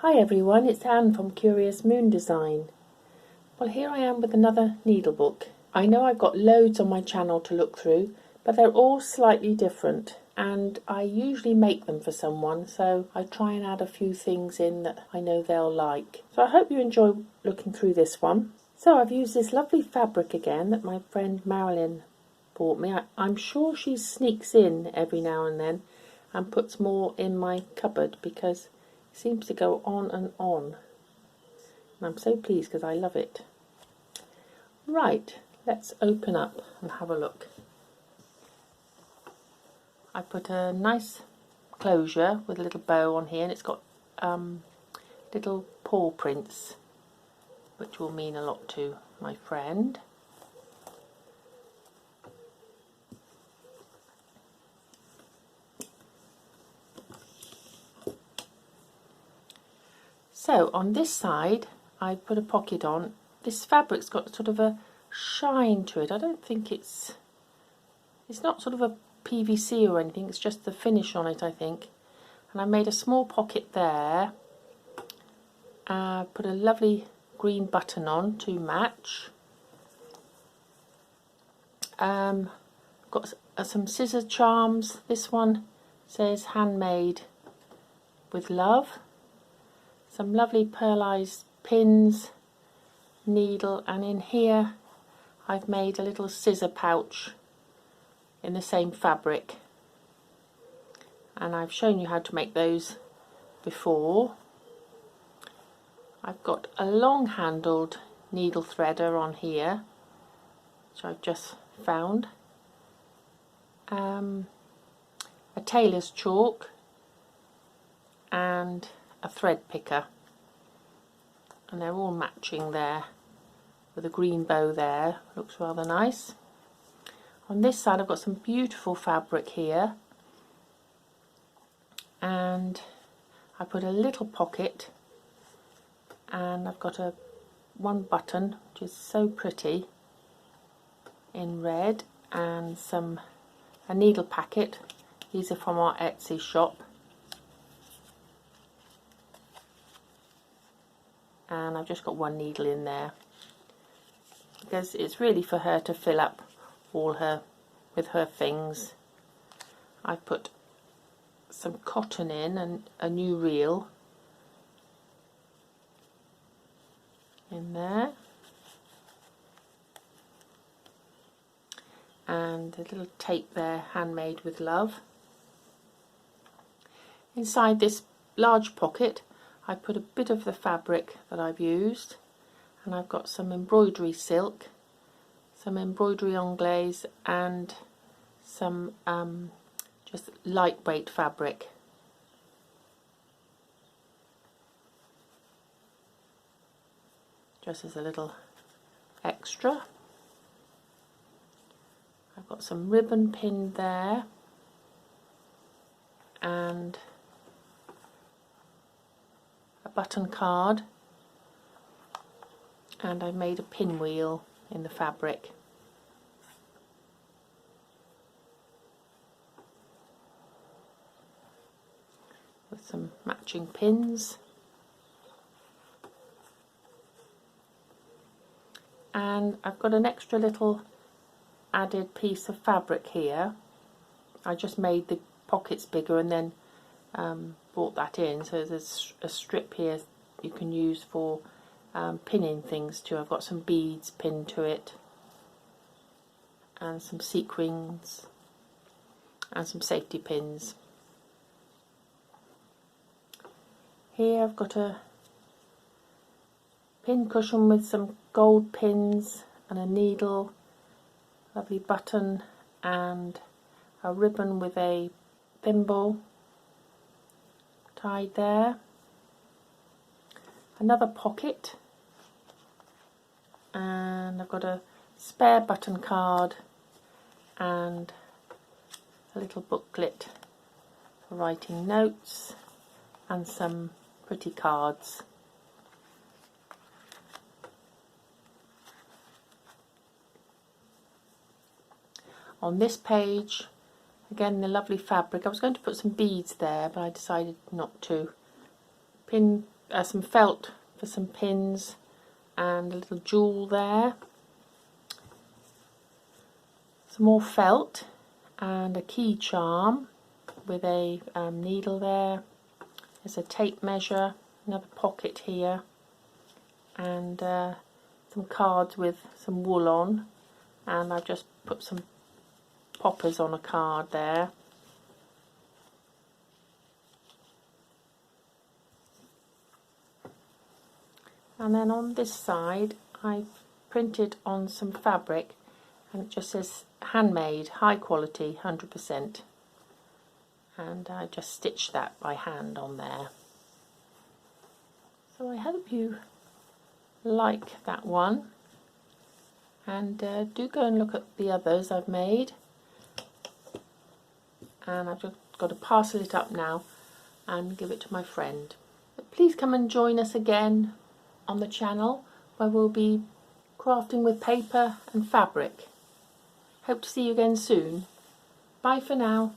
Hi everyone, it's Anne from Curious Moon Design. Well, here I am with another needlebook. I know I've got loads on my channel to look through, but they're all slightly different, and I usually make them for someone, so I try and add a few things in that I know they'll like. So I hope you enjoy looking through this one. So I've used this lovely fabric again that my friend Marilyn bought me. I'm sure she sneaks in every now and then and puts more in my cupboard because it seems to go on and on. And I'm so pleased because I love it. Right, let's open up and have a look. I put a nice closure with a little bow on here, and it's got little paw prints, which will mean a lot to my friend. So on this side I put a pocket on. This fabric's got sort of a shine to it. I don't think it's not sort of a PVC or anything, it's just the finish on it, I think. And I made a small pocket there. Put a lovely green button on to match. Got some scissor charms. This one says handmade with love. Some lovely pearlized pins, needle, and in here I've made a little scissor pouch in the same fabric, and I've shown you how to make those before. I've got a long handled needle threader on here, which I've just found, a tailor's chalk and a thread picker, and they're all matching there with a green bow there. Looks rather nice. On this side I've got some beautiful fabric here, and I put a little pocket, and I've got one button which is so pretty in red, and a needle packet. These are from our Etsy shop. And I've just got one needle in there because it's really for her to fill up all with her things. I've put some cotton in and a new reel in there, and a little tape there, handmade with love. Inside this large pocket I put a bit of the fabric that I've used, and I've got some embroidery silk, some embroidery anglaise, and some just lightweight fabric. Just as a little extra. I've got some ribbon pinned there, and a button card, and I made a pinwheel in the fabric. With some matching pins. And I've got an extra little added piece of fabric here. I just made the pockets bigger and then brought that in, so there's a strip here you can use for pinning things too. I've got some beads pinned to it, and some sequins, and some safety pins. Here I've got a pin cushion with some gold pins and a needle, lovely button, and a ribbon with a thimble tied there. Another pocket, and I've got a spare button card and a little booklet for writing notes, and some pretty cards. On this page, again the lovely fabric. I was going to put some beads there, but I decided not to. some felt for some pins and a little jewel there. Some more felt and a key charm with a needle there. There's a tape measure, another pocket here, and some cards with some wool on, and I've just put some poppers on a card there. And then on this side I printed on some fabric, and it just says handmade, high quality, 100%, and I just stitched that by hand on there. So I hope you like that one, and do go and look at the others I've made. And I've just got to parcel it up now and give it to my friend. But please come and join us again on the channel, where we'll be crafting with paper and fabric. Hope to see you again soon. Bye for now.